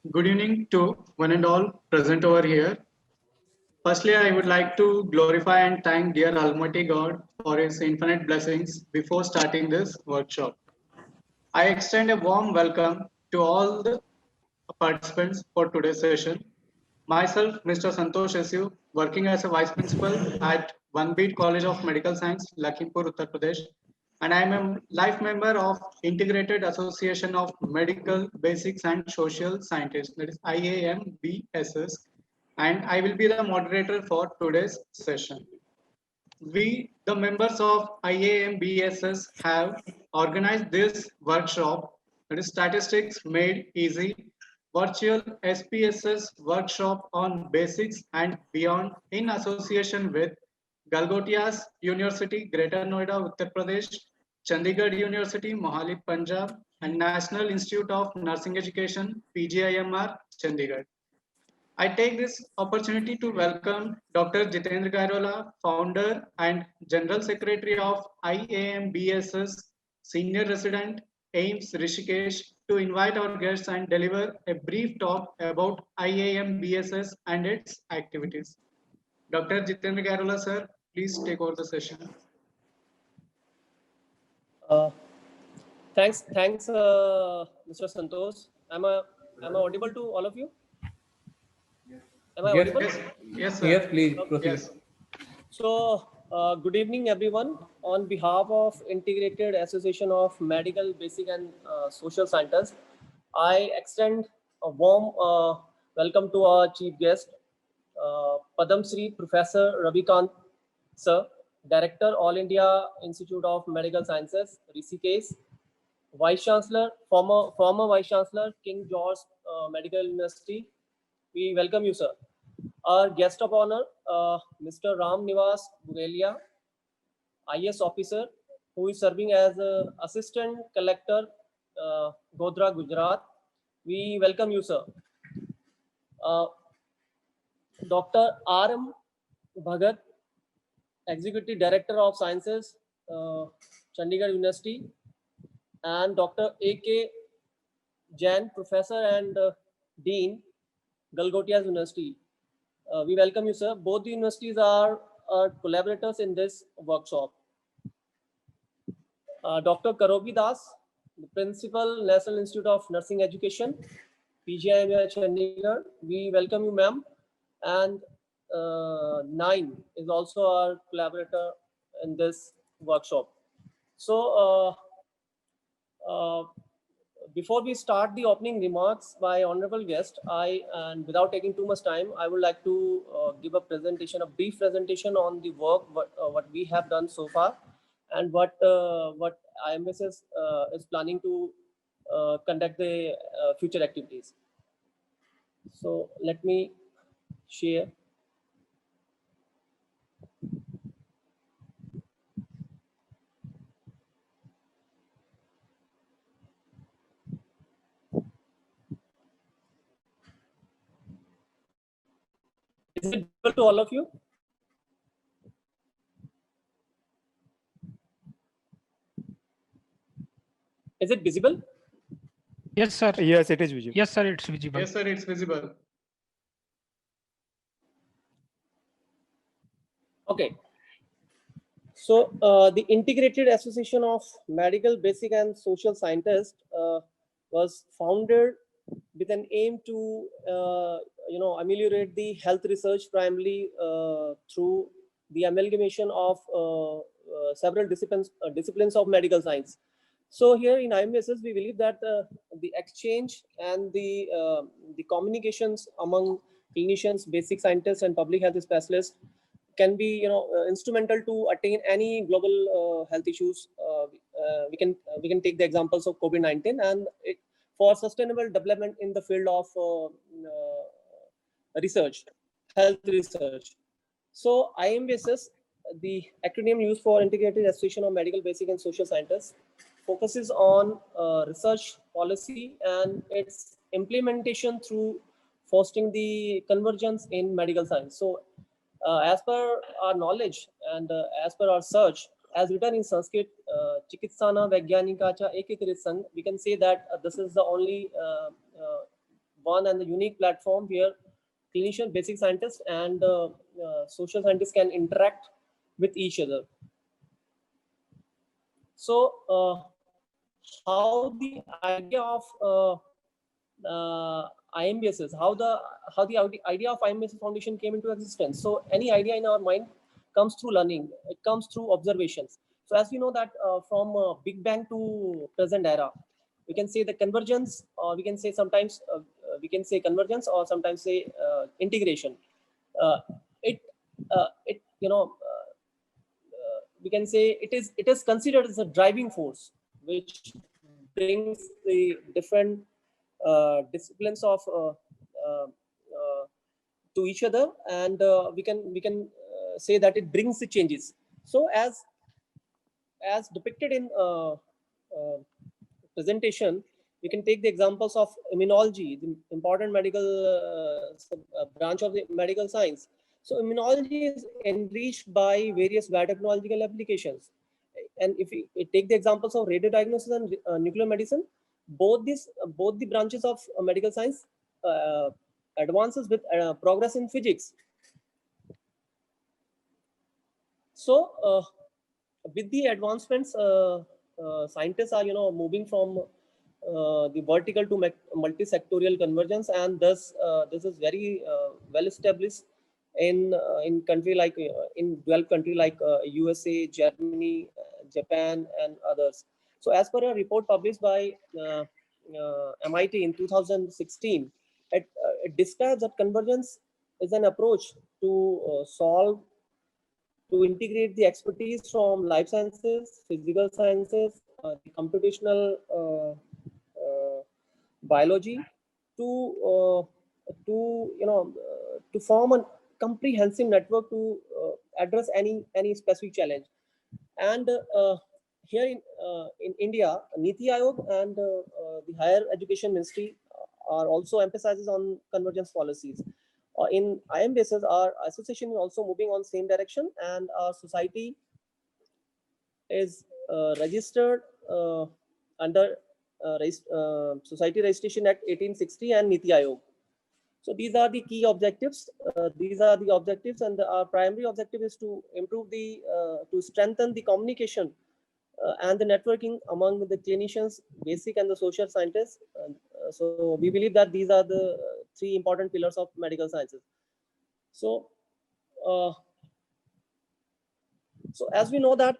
Good evening to one and all present over here. Firstly, I would like to glorify and thank dear Almighty God for His infinite blessings before starting this workshop. I extend a warm welcome to all the participants for today's session. Myself, Mr. Santosh Esu, working as a Vice Principal at One Beat College of Medical Science, Lakhimpur, Uttar Pradesh, and I am a life member of Integrated Association of Medical Basics and Social Scientists, that is IAMBSS, and I will be the moderator for today's session. We, the members of IAMBSS, have organized this workshop, that is Statistics Made Easy, virtual SPSS workshop on basics and beyond in association with Galgotias University, Greater Noida, Uttar Pradesh, Chandigarh University, Mohali, Punjab, and National Institute of Nursing Education, PGIMR, Chandigarh. I take this opportunity to welcome Dr. Jitendra Gairola, founder and General Secretary of IAMBSS, Senior Resident, AIMS Rishikesh, to invite our guests and deliver a brief talk about IAMBSS and its activities. Dr. Jitendra Gairola, sir, please take over the session. Uh, thanks, Mr. Santosh. Am I audible to all of you? Am I audible? Yes, sir. Yes, please proceed. Yes. So, good evening, everyone. On behalf of Integrated Association of Medical, Basic and Social Scientists, I extend a warm welcome to our chief guest, Padam Shri Professor Ravikant Sir, Director, All India Institute of Medical Sciences, Rishikesh, Vice Chancellor, former Vice Chancellor, King George Medical University. We welcome you, sir. Our guest of honor, Mr. Ram Nivas Burelia, IS officer, who is serving as Assistant Collector, Godhra, Gujarat. We welcome you, sir. Dr. R.M. Bhagat, Executive Director of Sciences, Chandigarh University, and Dr. A.K. Jain, Professor and Dean, Galgotias University. We welcome you, sir. Both the universities are collaborators in this workshop. Dr. Karobi Das, the Principal, National Institute of Nursing Education, PGIMR Chandigarh. We welcome you, ma'am. And Nine is also our collaborator in this workshop. So, before we start the opening remarks by honorable guest, and without taking too much time, I would like to give a brief presentation on the work what we have done so far, and what IMSS is planning to conduct the future activities. So let me share. Is it visible to all of you? Is it visible? Yes, sir. Yes, it is visible. Yes, sir. It's visible. Yes, sir, it's visible. Okay. So the Integrated Association of Medical, Basic and Social Scientists was founded with an aim to ameliorate the health research primarily through the amalgamation of several disciplines of medical science. So here in IMSS, we believe that the exchange and the communications among clinicians, basic scientists, and public health specialists can be instrumental to attain any global health issues. We can take the examples of COVID-19 and for sustainable development in the field of research, health research. So IMBSS, the acronym used for Integrated Association of Medical, Basic and Social Scientists, focuses on research policy and its implementation through fostering the convergence in medical science. So as per our knowledge and as per our search, as written in Sanskrit, Chikitsana Vaigyanika Cha Ekikrit Sang, we can say that this is the only fun and the unique platform where clinician, basic scientists, and social scientists can interact with each other. So, how the idea of IMBSS, how the idea of IMBSS Foundation came into existence. So, any idea in our mind comes through learning. It comes through observations. So, as we know that from Big Bang to present era, we can say the convergence, or we can say sometimes we can say convergence, or sometimes say integration. Uh, it it we can say it is considered as a driving force which brings the different disciplines of to each other, and we can say that it brings the changes. So as depicted in presentation, we can take the examples of immunology, the important medical branch of the medical science. So immunology is enriched by various biotechnological applications. And if we take the examples of radio diagnosis and nuclear medicine, both the branches of medical science advances with progress in physics. So with the advancements, scientists are moving from the vertical to multi-sectorial convergence, and thus this is very well established in country like in developed country like USA, Germany, Japan, and others. So as per a report published by MIT in 2016, it describes that convergence is an approach to integrate the expertise from life sciences, physical sciences, the computational biology to to form a comprehensive network to address any specific challenge. And here in India, Niti Aayog and the Higher Education Ministry are also emphasizes on convergence policies. In IMBSS, our association is also moving on same direction, and our society is registered under Society Registration Act 1860 and Niti Aayog. So these are the key objectives. These are the objectives, and our primary objective is to improve to strengthen the communication and the networking among the clinicians, basic and the social scientists. So we believe that these are the three important pillars of medical sciences. So, so as we know that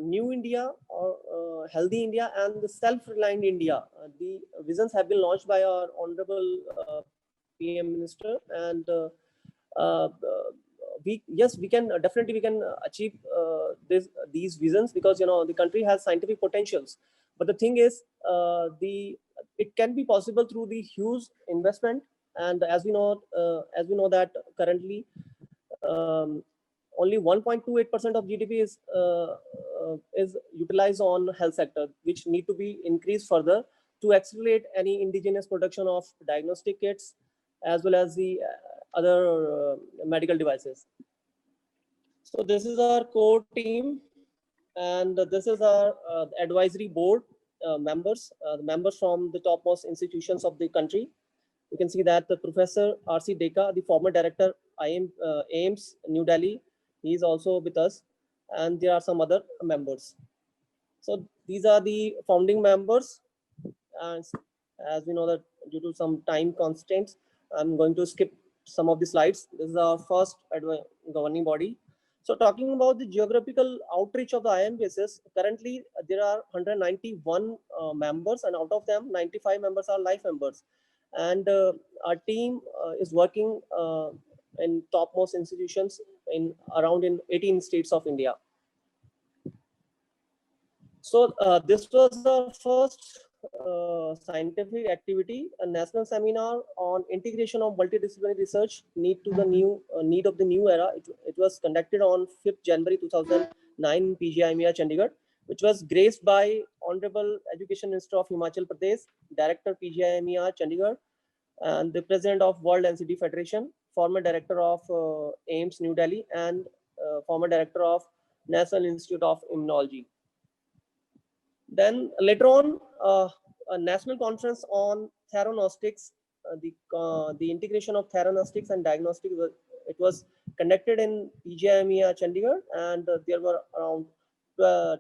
New India or Healthy India and the Self-Reliant India, the visions have been launched by our Honorable PM Minister, and we can definitely we can achieve these visions, because the country has scientific potentials. But the thing is, it can be possible through the huge investment, and as we know that currently only 1.28% of GDP is utilized on health sector, which need to be increased further to accelerate any indigenous production of diagnostic kits as well as the other medical devices. So this is our core team, and this is our advisory board members, the members from the topmost institutions of the country. You can see that the Professor R.C. Deka, the former director AIIMS New Delhi, he is also with us, and there are some other members. So these are the founding members, and as we know that due to some time constraints, I'm going to skip some of the slides. This is our first governing body. So talking about the geographical outreach of the IMBSS, currently there are 191 members, and out of them 95 members are life members. And our team is working in topmost institutions in 18 states of India. So this was our first scientific activity, a national seminar on integration of multidisciplinary research need of the new era. It was conducted on 5th January 2009 in PGIMER Chandigarh, which was graced by Honorable Education Minister of Himachal Pradesh, Director PGIMER Chandigarh, and the President of World NCD Federation, former Director of AIIMS New Delhi, and former Director of National Institute of Immunology. Then later on, a national conference on theranostics the integration of theranostics and diagnostics. It was conducted in PGIMEA Chandigarh, and there were around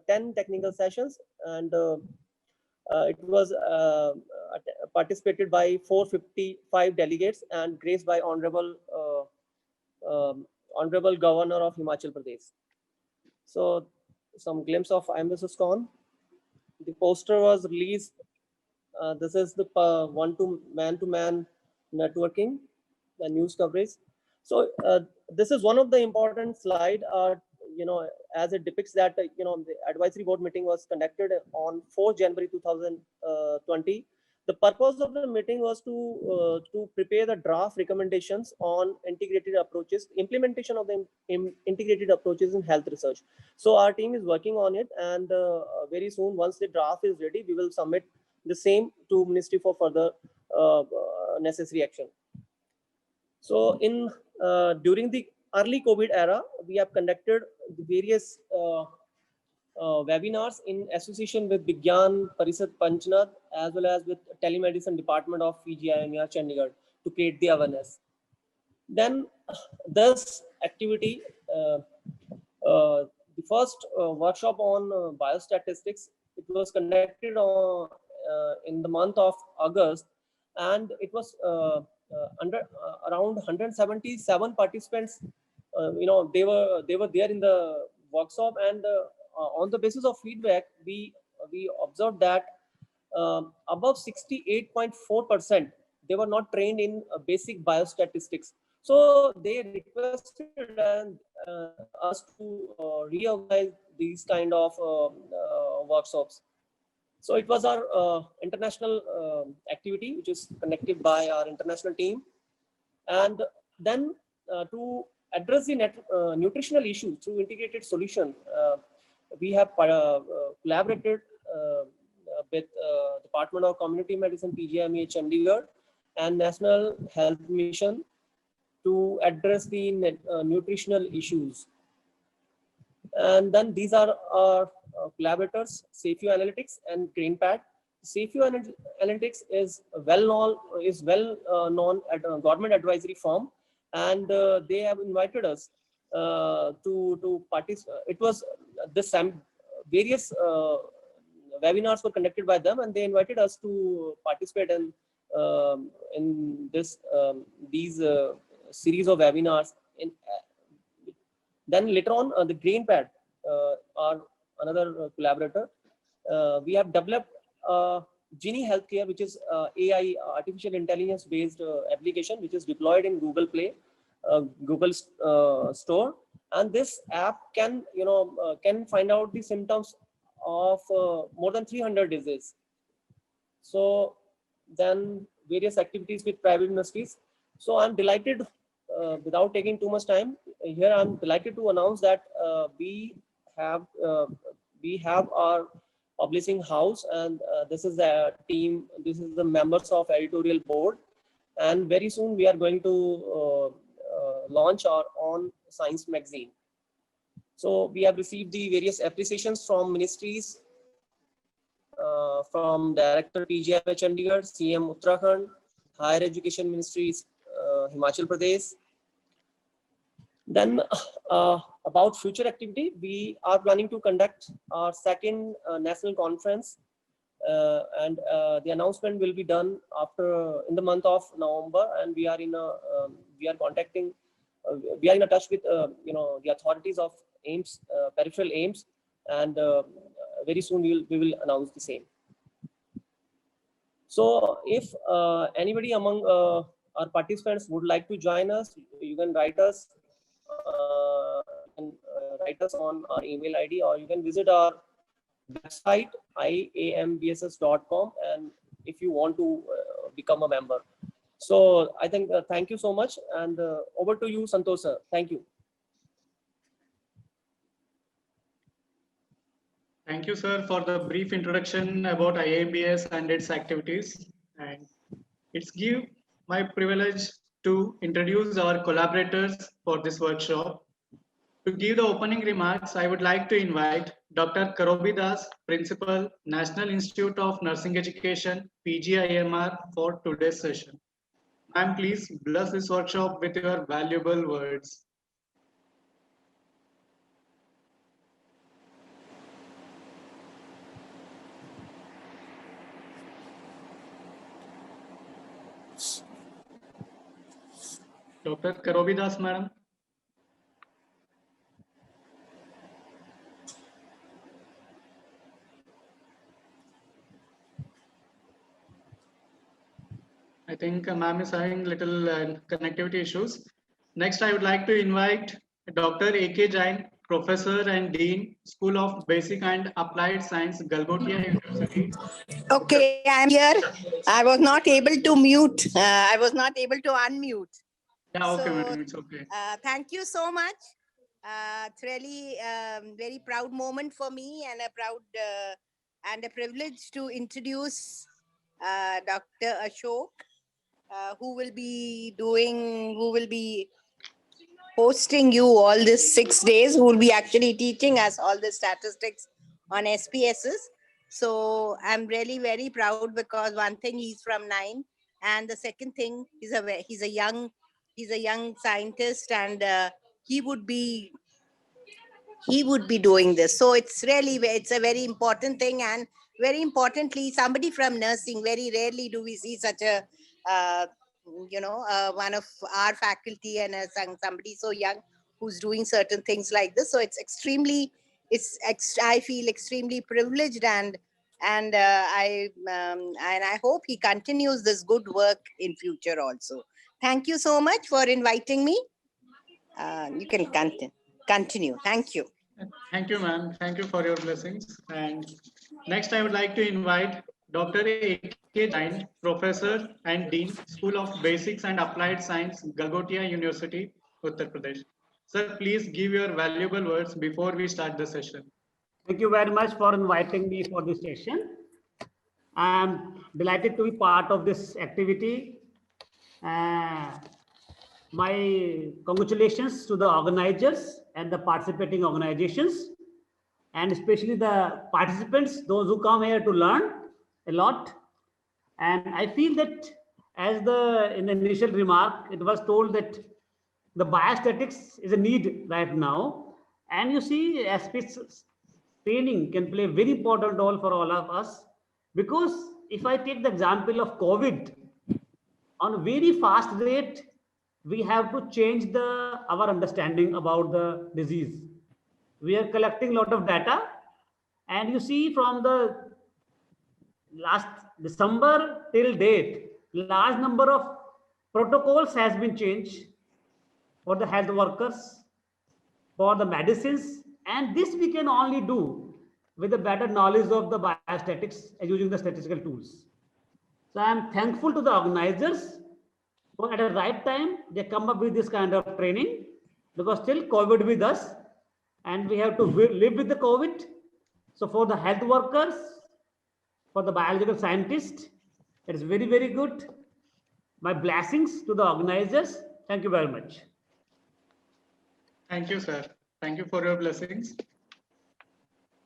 10 technical sessions, and it was participated by 455 delegates and graced by Honorable Governor of Himachal Pradesh. So, some glimpse of IMS ISKCON. The poster was released. This is the man-to-man networking, the news coverage. So this is one of the important slide. As it depicts that the advisory board meeting was conducted on 4 January 2020. The purpose of the meeting was to prepare the draft recommendations on integrated approaches, implementation of the integrated approaches in health research. So our team is working on it, and very soon, once the draft is ready, we will submit the same to Ministry for further necessary action. So during the early COVID era, we have conducted the various webinars in association with Vigyan Parishad Panchnath, as well as with telemedicine department of PGIMER Chandigarh, to create the awareness. Then this activity, the first workshop on biostatistics, it was conducted in the month of August, and it was around 177 participants. They were there in the workshop, and on the basis of feedback, we observed that above 68.4%, they were not trained in basic biostatistics. So they requested us to reorganize these kind of workshops. So it was our international activity, which is conducted by our international team. And then to address the nutritional issues through integrated solution, we have collaborated with Department of Community Medicine, PGIMEA Chandigarh, and National Health Mission to address the nutritional issues. And then these are our collaborators, Safio Analytics and GreenPad. Safio Analytics is well known at a government advisory firm, and they have invited us to participate. It was various webinars were conducted by them, and they invited us to participate in this these series of webinars. Then later on, the GreenPad, our another collaborator, we have developed Genie Healthcare, which is AI, artificial intelligence based application, which is deployed in Google Play, Google Store, and this app can find out the symptoms of more than 300 diseases. So then various activities with private industries. So I'm delighted, without taking too much time here, I'm delighted to announce that we have our publishing house, and this is the team, this is the members of editorial board, and very soon we are going to launch our own science magazine. So we have received the various appreciations from ministries, from Director PGIMEA Chandigarh, CM Uttarakhand, Higher Education Ministries, Himachal Pradesh. Then about future activity, we are planning to conduct our second national conference, and the announcement will be done in the month of November, and we are in a touch with the authorities of AIIMS, peripheral AIIMS, and very soon we will announce the same. So if anybody among our participants would like to join us, you can write us. Write us on our email ID, or you can visit our website iambss.com, and if you want to become a member. So I think thank you so much, and over to you, Santosh sir. Thank you. Thank you, sir, for the brief introduction about IAMBS and its activities. And it's my privilege to introduce our collaborators for this workshop. To give the opening remarks, I would like to invite Dr. Karobi Das, Principal, National Institute of Nursing Education, PGIMR, for today's session. Ma'am, please bless this workshop with your valuable words. Dr. Karobidas, madam. I think ma'am is having little connectivity issues. Next, I would like to invite Dr. A.K. Jain, Professor and Dean, School of Basic and Applied Science, Galgotia University. Okay, I'm here. I was not able to mute. I was not able to unmute. Yeah, okay, So, madam, it's okay. Thank you so much. It's really very proud moment for me and a proud and a privilege to introduce Dr. Ashok, who will be hosting you all this 6 days, who will be actually teaching us all the statistics on SPSS. So I'm really very proud because one thing, he's from 9, and the second thing, he's a young scientist, and he would be doing this. So it's a very important thing, and very importantly, somebody from nursing. Very rarely do we see such a one of our faculty and somebody so young who's doing certain things like this. So I feel extremely privileged, and I hope he continues this good work in future also. Thank you so much for inviting me. You can continue. Thank you. Thank you, ma'am. Thank you for your blessings. And next, I would like to invite Dr. A.K. Jain, Professor and Dean, School of Basics and Applied Science, Galgotia University, Uttar Pradesh. Sir, please give your valuable words before we start the session. Thank you very much for inviting me for this session. I am delighted to be part of this activity. My congratulations to the organizers and the participating organizations, and especially the participants, those who come here to learn a lot. And I feel that, as in the initial remark, it was told that the biostatics is a need right now. And you see, SPS training can play a very important role for all of us, because if I take the example of COVID, on a very fast rate, we have to change our understanding about the disease. We are collecting a lot of data, and you see, from the last December till date, large number of protocols has been changed for the health workers, for the medicines, and this we can only do with a better knowledge of the biostatics and using the statistical tools. So I am thankful to the organizers for, at the right time, they come up with this kind of training, because still COVID with us and we have to live with the COVID. So for the health workers, for the biological scientists, it is very, very good. My blessings to the organizers. Thank you very much. Thank you, sir. Thank you for your blessings.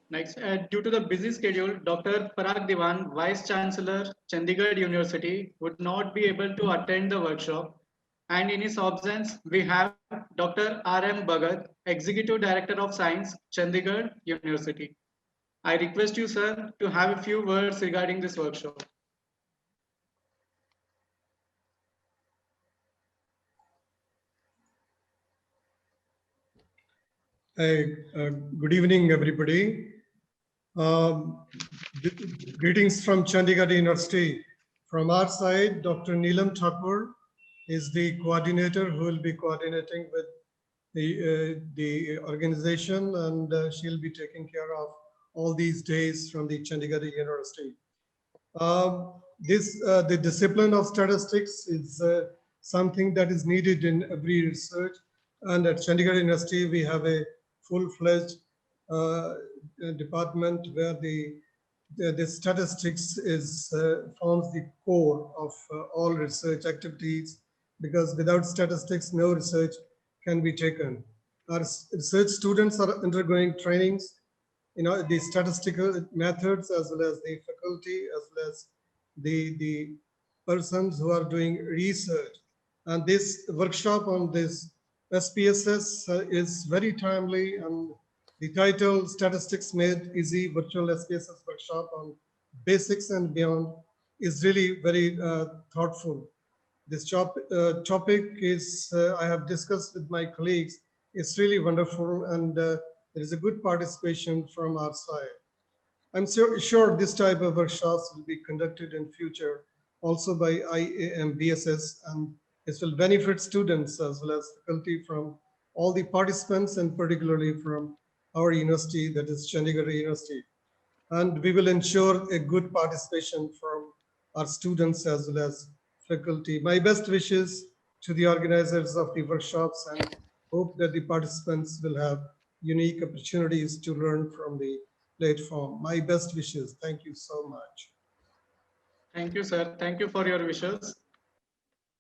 Next, due to the busy schedule, Dr. Parag Diwan, Vice Chancellor, Chandigarh University, would not be able to attend the workshop. And in his absence, we have Dr. R.M. Bhagat, Executive Director of Science, Chandigarh University. I request you, sir, to have a few words regarding this workshop. Good evening, everybody. Greetings from Chandigarh University. From our side, Dr. Neelam Thakur is the coordinator who will be coordinating with the organization, and she'll be taking care of all these days from the Chandigarh University. The discipline of statistics is something that is needed in every research, and at Chandigarh University we have a full-fledged department where the statistics forms the core of all research activities, because without statistics no research can be taken. Our research students are undergoing trainings, the statistical methods, as well as the faculty, as well as the persons who are doing research And this workshop on this SPSS is very timely, and the title Statistics Made Easy Virtual SPSS Workshop on Basics and Beyond is really very thoughtful. This topic is, I have discussed with my colleagues, it's really wonderful, and there is a good participation from our side. I'm sure this type of workshops will be conducted in future also by IAM BSS, and this will benefit students as well as faculty from all the participants, and particularly from our university, that is Chandigarh University. And we will ensure a good participation from our students as well as faculty. My best wishes to the organizers of the workshops, and hope that the participants will have unique opportunities to learn from the platform. My best wishes. Thank you so much. Thank you, sir. Thank you for your wishes.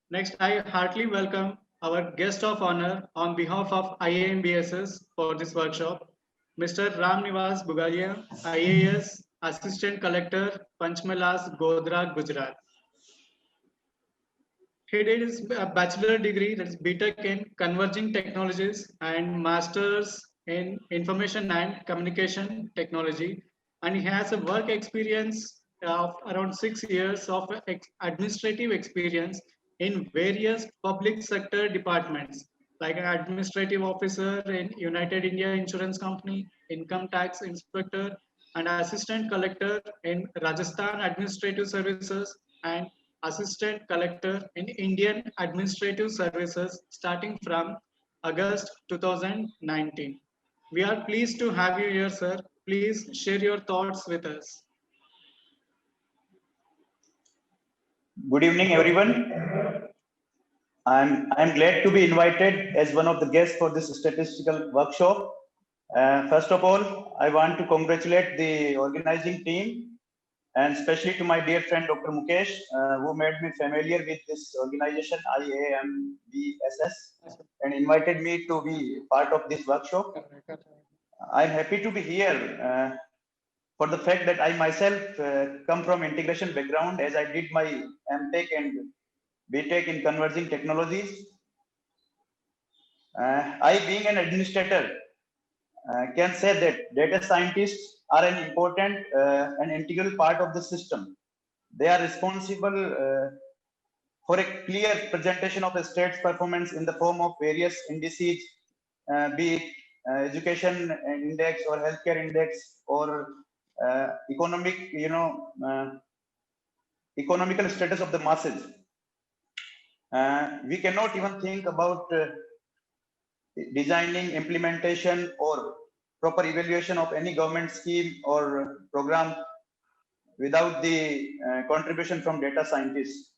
Next, I heartily welcome our guest of honor on behalf of IAM BSS for this workshop, Mr. Ram Nivas Bugalia, IAS Assistant Collector, Panchmalas, Godhra, Gujarat. He did his bachelor degree, that's BTech in Converging Technologies, and Masters in Information and Communication Technology. And he has a work experience of around 6 years of administrative experience in various public sector departments, like an administrative officer in United India Insurance Company, income tax inspector, and assistant collector in Rajasthan Administrative Services, and assistant collector in Indian Administrative Services starting from August 2019. We are pleased to have you here, sir. Please share your thoughts with us. Good evening, everyone. I'm glad to be invited as one of the guests for this statistical workshop. First of all, I want to congratulate the organizing team, and especially to my dear friend Dr. Mukesh, who made me familiar with this organization IAMBSS and invited me to be part of this workshop. I'm happy to be here for the fact that I myself come from integration background, as I did my MTech and BTech in Converging Technologies. I, being an administrator, can say that data scientists are an important and integral part of the system. They are responsible for a clear presentation of a state's performance in the form of various indices, be it education index or healthcare index or economic, economical status of the masses. We cannot even think about designing, implementation, or proper evaluation of any government scheme or program without the contribution from data scientists.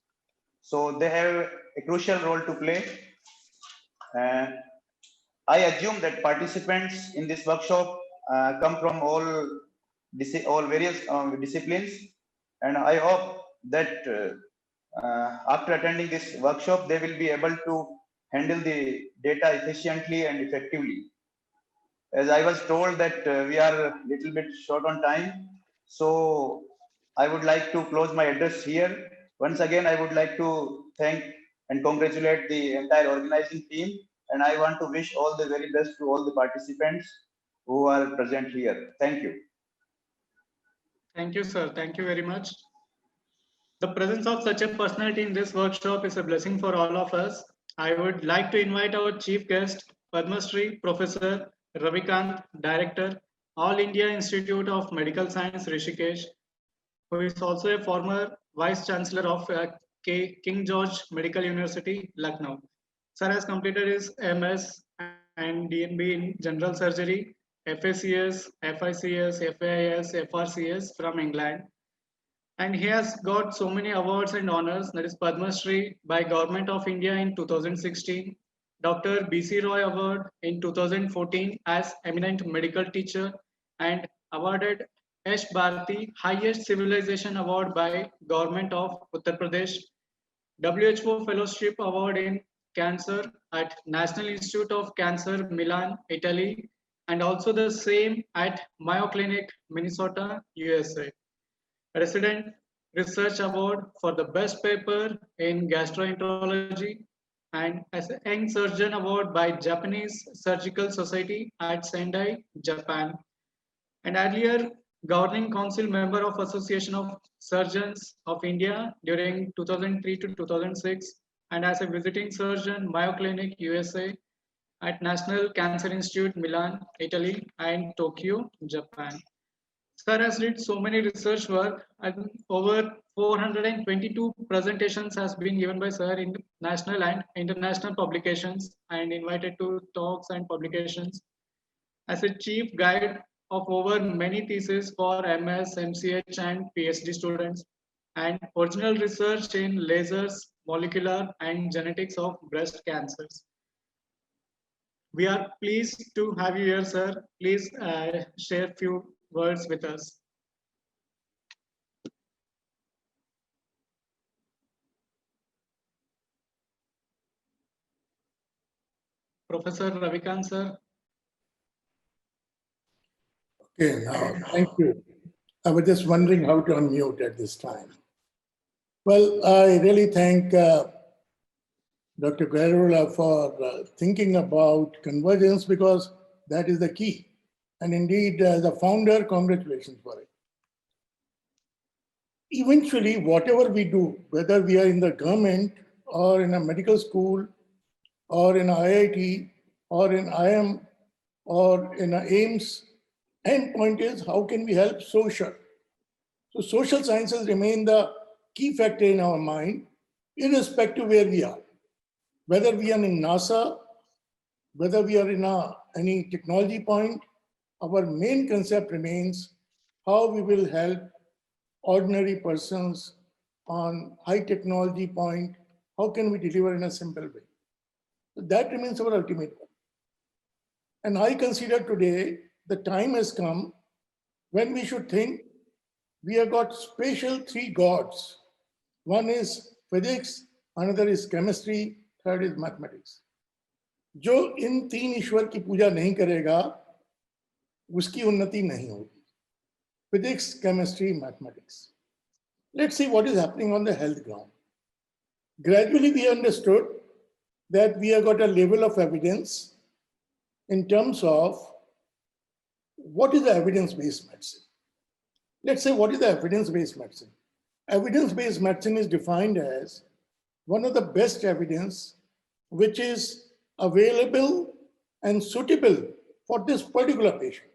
So they have a crucial role to play. I assume that participants in this workshop come from all various disciplines, and I hope that after attending this workshop, they will be able to handle the data efficiently and effectively. As I was told that we are a little bit short on time, so I would like to close my address here. Once again, I would like to thank and congratulate the entire organizing team, and I want to wish all the very best to all the participants who are present here. Thank you. Thank you, sir. Thank you very much. The presence of such a personality in this workshop is a blessing for all of us. I would like to invite our chief guest, Padma Shri Professor Ravikant, Director, All India Institute of Medical Science, Rishikesh, who is also a former Vice Chancellor of King George Medical University, Lucknow. Sir has completed his MS and DNB in General Surgery, FACS, FICS, FAIS, FRCS from England. And he has got so many awards and honors, that is Padma Shri by Government of India in 2016, Dr. B.C. Roy Award in 2014 as Eminent Medical Teacher, and awarded Yash Bharati Highest Civilization Award by Government of Uttar Pradesh, WHO Fellowship Award in Cancer at National Institute of Cancer, Milan, Italy, and also the same at Mayo Clinic, Minnesota, USA. Resident Research Award for the best paper in gastroenterology, and as a Young Surgeon Award by Japanese Surgical Society at Sendai, Japan. And earlier Governing Council member of Association of Surgeons of India during 2003 to 2006, and as a visiting surgeon, Mayo Clinic, USA, at National Cancer Institute, Milan, Italy, and Tokyo, Japan. Sir has did so many research work, and over 422 presentations has been given by Sir in national and international publications, and invited to talks and publications as a chief guide of over many theses for MS, MCH, and PhD students, and original research in lasers, molecular, and genetics of breast cancers. We are pleased to have you here, sir. Please share few words with us. Professor Ravikant, sir. Okay, now, thank you. I was just wondering how to unmute at this time. Well, I really thank Dr. Guerrero for thinking about convergence, because that is the key. And indeed, as a founder, congratulations for it. Eventually, whatever we do, whether we are in the government or in a medical school or in IIT or in IM or in a AIMS, end point is how can we help social? So social sciences remain the key factor in our mind, irrespective where we are. Whether we are in NASA, whether we are in any technology point, our main concept remains how we will help ordinary persons on high technology point. How can we deliver in a simple way? So that remains our ultimate goal. And I consider today the time has come when we should think we have got special three gods. One is physics, another is chemistry, third is mathematics. जो इन तीन ईश्वर की पूजा नहीं करेगा उसकी उन्नति नहीं होगी. Physics, chemistry, mathematics. Let's see what is happening on the health ground. Gradually we understood that we have got a level of evidence in terms of what is the evidence-based medicine. Let's say what is the evidence-based medicine. Evidence-based medicine is defined as one of the best evidence which is available and suitable for this particular patient.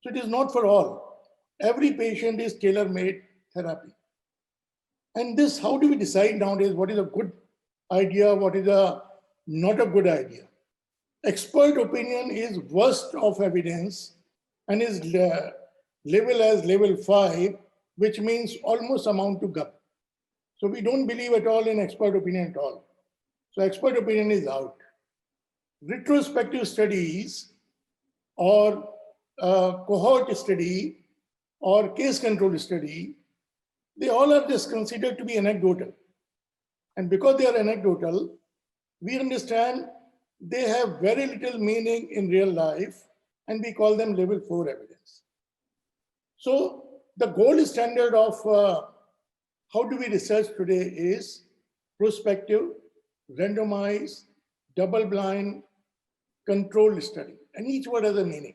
So it is not for all. Every patient is tailor-made therapy. And this, how do we decide nowadays what is a good idea, what is a not a good idea? Expert opinion is worst of evidence and is labeled as level 5, which means almost amount to GUP. So we don't believe at all in expert opinion at all. So expert opinion is out. Retrospective studies or cohort study or case control study, they all are just considered to be anecdotal. And because they are anecdotal, we understand they have very little meaning in real life, and we call them level 4 evidence. So the gold standard of how do we research today is prospective, randomized, double-blind, controlled study. And each word has a meaning.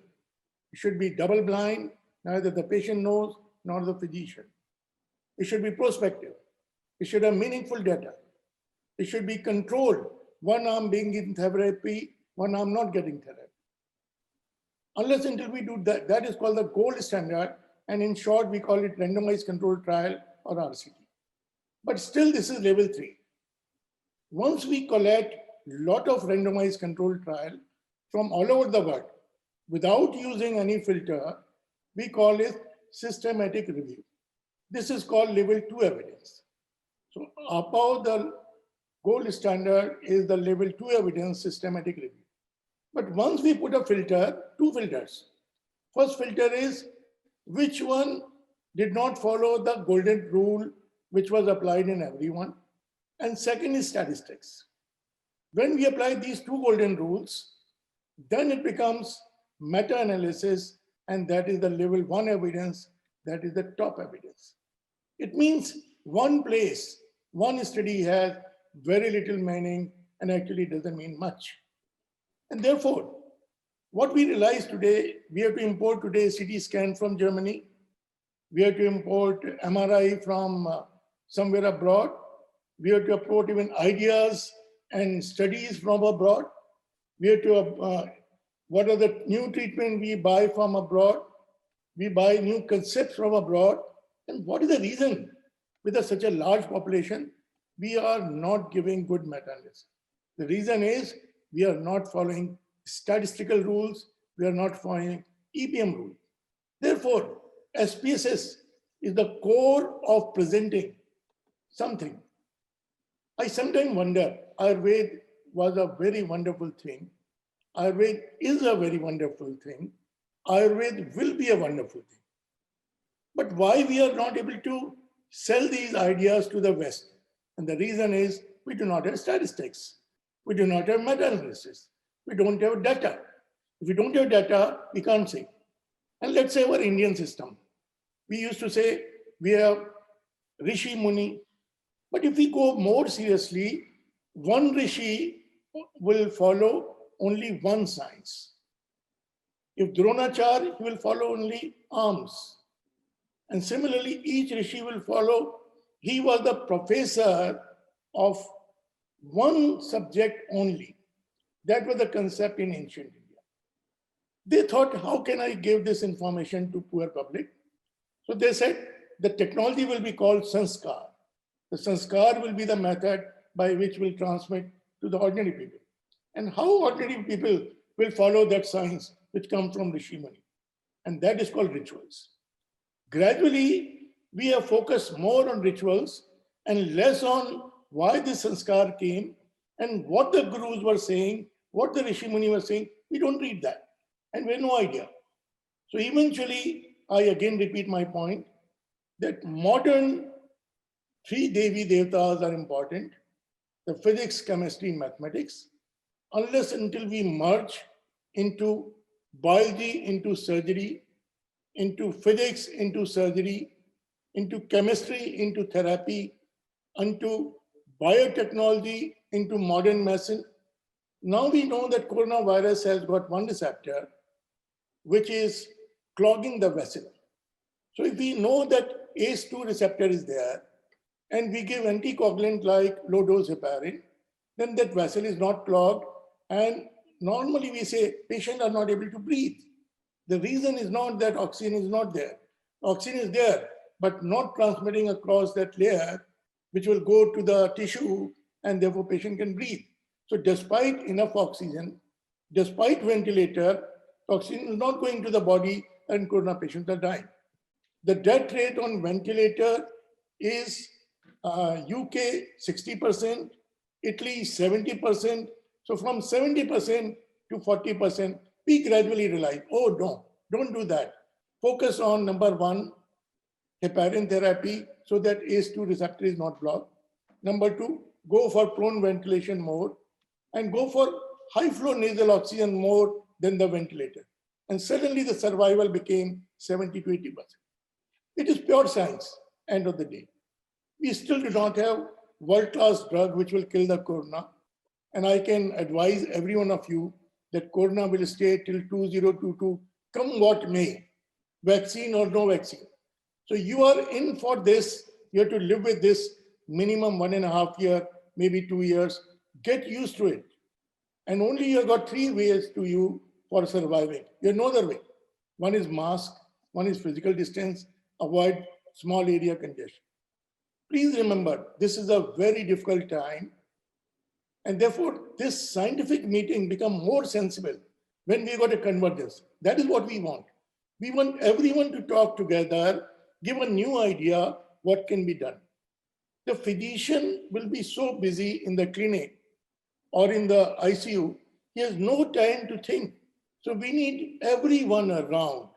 It should be double-blind, neither the patient knows nor the physician. It should be prospective. It should have meaningful data. It should be controlled. One arm being in therapy, one arm not getting therapy. Unless until we do that, that is called the gold standard. And in short, we call it randomized controlled trial or RCT. But still, this is level 3. Once we collect lot of randomized controlled trial from all over the world without using any filter, we call it systematic review. This is called level 2 evidence. So above the gold standard is the level 2 evidence systematic review. But once we put a filter, 2 filters. First filter is which one did not follow the golden rule which was applied in everyone. And second is statistics. When we apply these 2 golden rules, then it becomes meta-analysis, and that is the level 1 evidence, that is the top evidence. It means one place, one study has very little meaning and actually doesn't mean much. And therefore, what we realize today, we have to import today CT scan from Germany. We have to import MRI from somewhere abroad. We have to import even ideas and studies from abroad. We have to, what are the new treatment we buy from abroad? We buy new concepts from abroad. And what is the reason? With such a large population, we are not giving good meta-analysis. The reason is we are not following statistical rules. We are not following EPM rules. Therefore, SPSS is the core of presenting something. I sometimes wonder, Ayurveda was a very wonderful thing. Ayurveda is a very wonderful thing. Ayurveda will be a wonderful thing. But why we are not able to sell these ideas to the West? And the reason is we do not have statistics. We do not have meta-analysis. We don't have data. If we don't have data, we can't say. And let's say our Indian system. We used to say we have Rishi Muni. But if we go more seriously, one Rishi will follow only one science. If Dronacharya, he will follow only arms. And similarly, each Rishi will follow, he was the professor of one subject only. That was the concept in ancient India. They thought, how can I give this information to poor public? So they said, the technology will be called Sanskar. The Sanskar will be the method by which we'll transmit to the ordinary people. And how ordinary people will follow that science which comes from Rishi Muni? And that is called rituals. Gradually, we have focused more on rituals and less on why this Sanskar came and what the gurus were saying, what the Rishi Muni was saying. We don't read that. And we have no idea. So eventually, I again repeat my point that modern three Devi Devatas are important: the physics, chemistry, mathematics. Unless until we merge into biology, into surgery, into physics, into surgery, into chemistry, into therapy, into biotechnology, into modern medicine. Now we know that coronavirus has got one receptor, which is clogging the vessel. So if we know that ACE2 receptor is there, and we give anticoagulant like low-dose heparin, then that vessel is not clogged. And normally we say patients are not able to breathe. The reason is not that oxygen is not there. Oxygen is there, but not transmitting across that layer, which will go to the tissue, and therefore patient can breathe. So despite enough oxygen, despite ventilator, oxygen is not going to the body, and corona patients are dying. The death rate on ventilator is UK 60%, Italy 70%. So from 70% to 40%, we gradually realize, oh no, don't do that. Focus on number one, heparin therapy, so that ACE2 receptor is not blocked. Number two, go for prone ventilation more, and go for high flow nasal oxygen more than the ventilator. And suddenly the survival became 70 to 80%. It is pure science, end of the day. We still do not have world-class drug which will kill the corona. And I can advise every one of you that corona will stay till 2022, come what may, vaccine or no vaccine. So you are in for this, you have to live with this minimum 1.5 years, maybe 2 years, get used to it. And only you have got 3 ways to you for surviving. You have no other way. One is mask, one is physical distance, avoid small area congestion. Please remember, this is a very difficult time. And therefore, this scientific meeting become more sensible when we got a convergence. That is what we want. We want everyone to talk together, give a new idea what can be done. The physician will be so busy in the clinic or in the ICU, he has no time to think. So we need everyone around,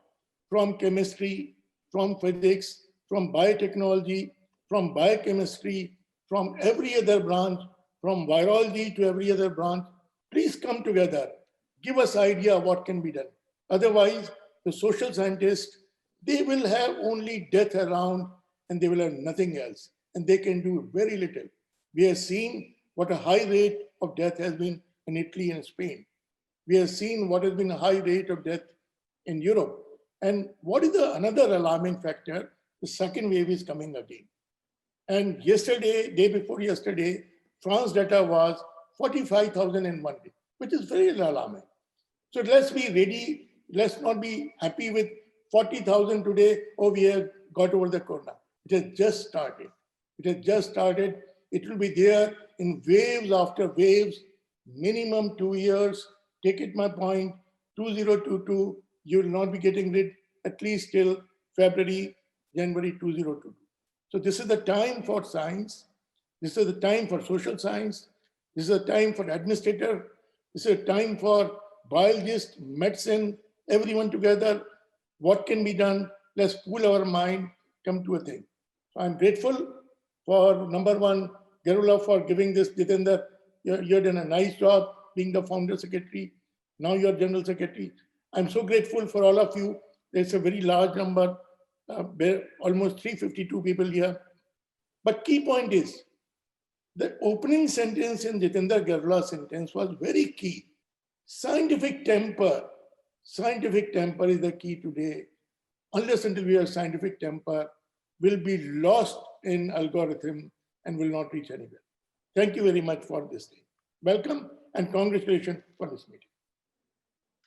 from chemistry, from physics, from biotechnology, from biochemistry, from every other branch, from virology to every other branch. Please come together, give us idea what can be done. Otherwise, the social scientists, they will have only death around and they will have nothing else. And they can do very little. We have seen what a high rate of death has been in Italy and Spain. We have seen what has been a high rate of death in Europe. And what is the another alarming factor? The second wave is coming again. And yesterday, day before yesterday, France data was 45,000 in one day, which is very alarming. So let's be ready. Let's not be happy with 40,000 today. Oh, we have got over the corona. It has just started. It has just started. It will be there in waves after waves, minimum 2 years. Take it my point, 2022, you will not be getting rid at least till February, January 2022. So this is the time for science. This is the time for social science. This is a time for administrator. This is a time for biologists, medicine, everyone together. What can be done? Let's pool our mind, come to a thing. So I'm grateful for number one, Garulla, for giving this. Jitendra, you've done a nice job being the founder secretary. Now you're general secretary. I'm so grateful for all of you. There's a very large number, almost 352 people here. But key point is, the opening sentence in Jitendra Garulla's sentence was very key. Scientific temper. Scientific temper is the key today. Unless until we have scientific temper, will be lost in algorithm and will not reach anywhere. Thank you very much for this thing. Welcome and congratulations for this meeting.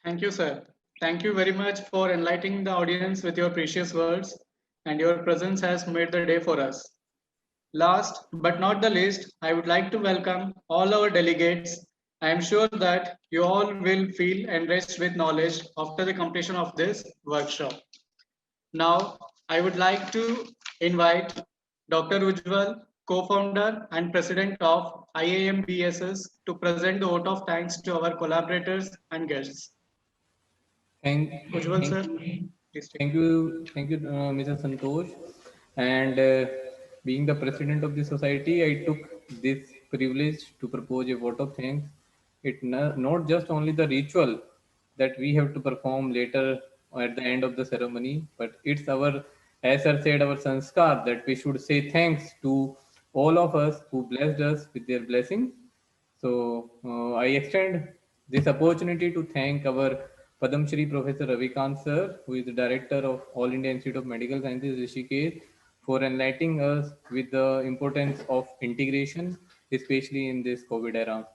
Thank you, sir. Thank you very much for enlightening the audience with your precious words, and your presence has made the day for us. Last but not the least, I would like to welcome all our delegates. I am sure that you all will feel enriched with knowledge after the completion of this workshop. Now, I would like to invite Dr. Ujjwal, co-founder and president of IAM BSS, to present the vote of thanks to our collaborators and guests. Ujjwal, sir, please take. Thank you, Mr. Santosh. And being the president of the society, I took this privilege to propose a vote of thanks. It not just only the ritual that we have to perform later at the end of the ceremony, but it's our, as sir said, our sanskar that we should say thanks to all of us who blessed us with their blessings. So I extend this opportunity to thank our Padam Shri Professor Ravikant sir, who is the director of All India Institute of Medical Sciences, Rishikesh, for enlightening us with the importance of integration, especially in this COVID era.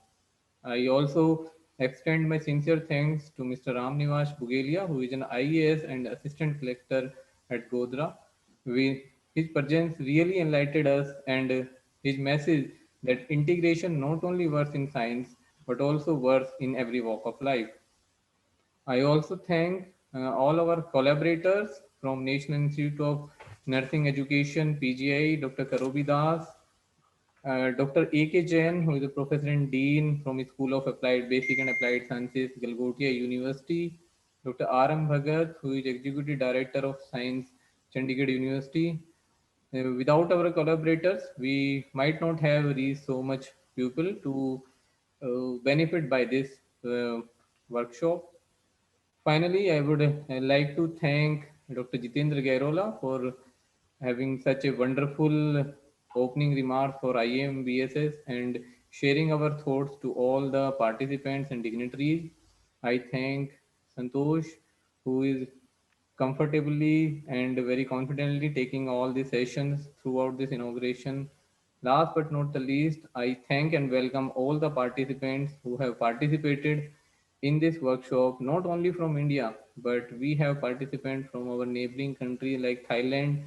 I also extend my sincere thanks to Mr. Ram Nivash Bugelia, who is an IAS and assistant collector at Godhra. His presence really enlightened us, and his message that integration not only works in science, but also works in every walk of life. I also thank all our collaborators from National Institute of Nursing Education, PGI, Dr. Karobi Das, Dr. A.K. Jain, who is a professor and dean from the School of Applied Basic and Applied Sciences, Galgotia University, Dr. R.M. Bhagat, who is executive director of Science, Chandigarh University. Without our collaborators, we might not have reached so much people to benefit by this workshop. Finally, I would like to thank Dr. Jitendra Gairola for having such a wonderful opening remark for IAM BSS and sharing our thoughts to all the participants and dignitaries. I thank Santosh, who is comfortably and very confidently taking all the sessions throughout this inauguration. Last but not the least, I thank and welcome all the participants who have participated in this workshop, not only from India, but we have participants from our neighboring countries like Thailand,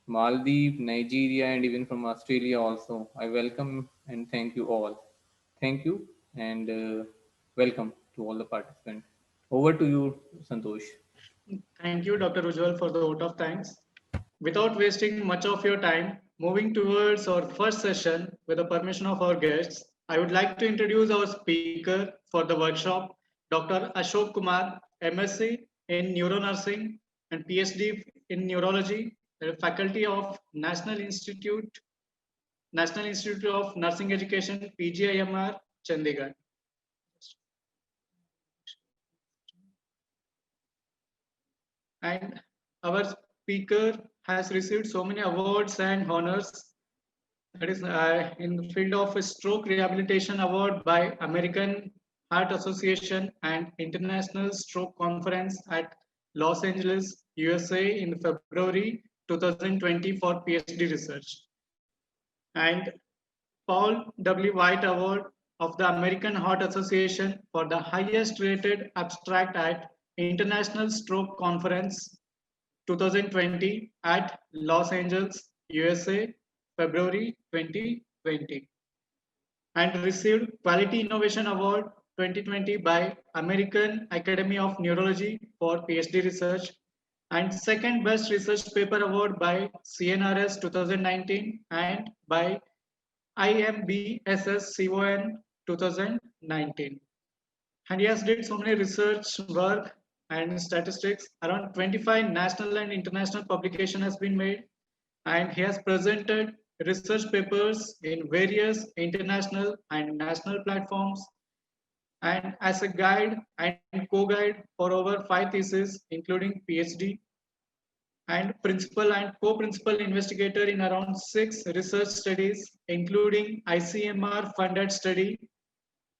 Maldives, Nigeria, and even from Australia also. I welcome and thank you all. Thank you and welcome to all the participants. Over to you, Santosh. Thank you, Dr. Ujjwal, for the vote of thanks. Without wasting much of your time, moving towards our first session with the permission of our guests, I would like to introduce our speaker for the workshop, Dr. Ashok Kumar, MSc in Neuronursing and PhD in Neurology, Faculty of National Institute of Nursing Education, PGIMR, Chandigarh. And our speaker has received so many awards and honors that is in the field of stroke rehabilitation award by American Heart Association and International Stroke Conference at Los Angeles, USA in February 2020 for PhD research. And Paul W. White Award of the American Heart Association for the highest rated abstract at International Stroke Conference 2020 at Los Angeles, USA, February 2020. And received Quality Innovation Award 2020 by American Academy of Neurology for PhD research, and second best research paper award by CNRS 2019 and by IMBSS CON 2019. And he has did so many research work and statistics. Around 25 national and international publication has been made, and he has presented research papers in various international and national platforms, and as a guide and co-guide for over 5 theses, including PhD, and principal and co-principal investigator in around 6 research studies, including ICMR funded study.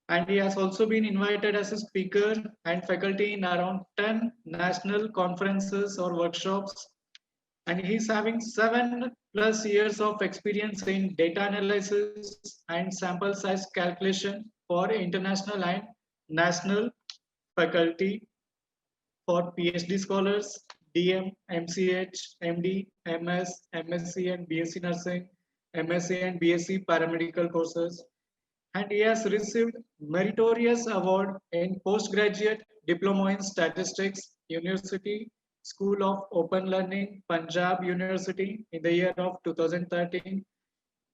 And he has also been invited as a speaker and faculty in around 10 national conferences or workshops. And he's having 7+ years of experience in data analysis and sample size calculation for international and national faculty for PhD scholars, DM, MCH, MD, MS, MSc and BSc nursing, MSc and BSc paramedical courses. And he has received meritorious award in postgraduate diploma in statistics, University School of Open Learning, Punjab University in the year of 2013.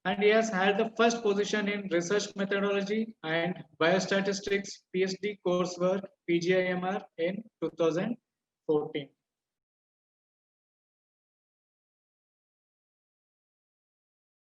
And he has held the first position in research methodology and biostatistics PhD coursework, PGIMR in 2014.